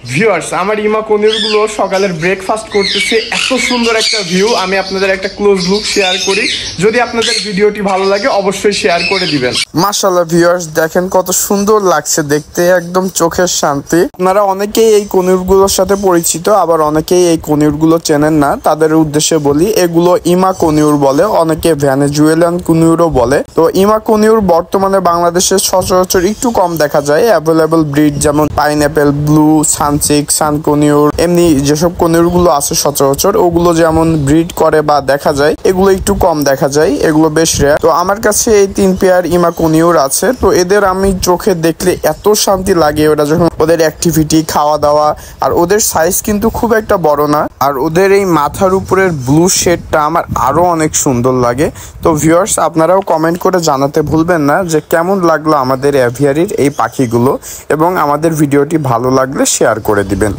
Viewers, আমার ইমা কনিরগুলো সকালের ব্রেকফাস্ট করতেছে, এত সুন্দর একটা ভিউ। আমি আপনাদের একটা ক্লোজ লুক শেয়ার করি, যদি আপনাদের ভিডিওটি ভালো লাগে অবশ্যই শেয়ার করে দিবেন। মাশাআল্লাহ ভিউয়ার্স, দেখেন কত সুন্দর লাগছে দেখতে, একদম চোখের শান্তি। আপনারা অনেকেই এই কনিরগুলোর সাথে পরিচিত, আবার অনেকেই এই কনিরগুলো চেনেন না। তাদের উদ্দেশ্যে বলি, এগুলো ইমা কনিউর বলে, অনেকে ভেনেজুয়েলান কনিউরও বলে। তো ইমা কনিউর বর্তমানে বাংলাদেশে সচরাচর একটু কম দেখা যায়। অ্যাভেলেবল ব্রিড যেমন পাইনঅ্যাপেল ব্লু, সানচিক, সানকনিউর, এমনি যেসব কনিউর গুলো আছে সচরাচর ওগুলো যেমন ব্রিড করে বা দেখা যায়, এগুলো একটু কম দেখা যায়, এগুলো বেশ রেয়ার। তো আমার কাছে এই 3 পেয়ার ইমা কনিউর আছে। তো এদের আমি চোখে দেখলে এত শান্তি লাগে, ওরা যখন ওদের অ্যাক্টিভিটি, খাওয়া দাওয়া, আর ওদের সাইজ কিন্তু খুব একটা বড় না। আর ওদের এই মাথার উপরের ব্লু শেডটা আমার আরো অনেক সুন্দর লাগে। তো ভিউয়ার্স, আপনারাও কমেন্ট করে জানাতে ভুলবেন না যে কেমন লাগলো আমাদের অ্যাভিয়ারির এই পাখিগুলো, এবং আমাদের ভিডিওটি ভালো লাগলে শেয়ার করে দিবেন।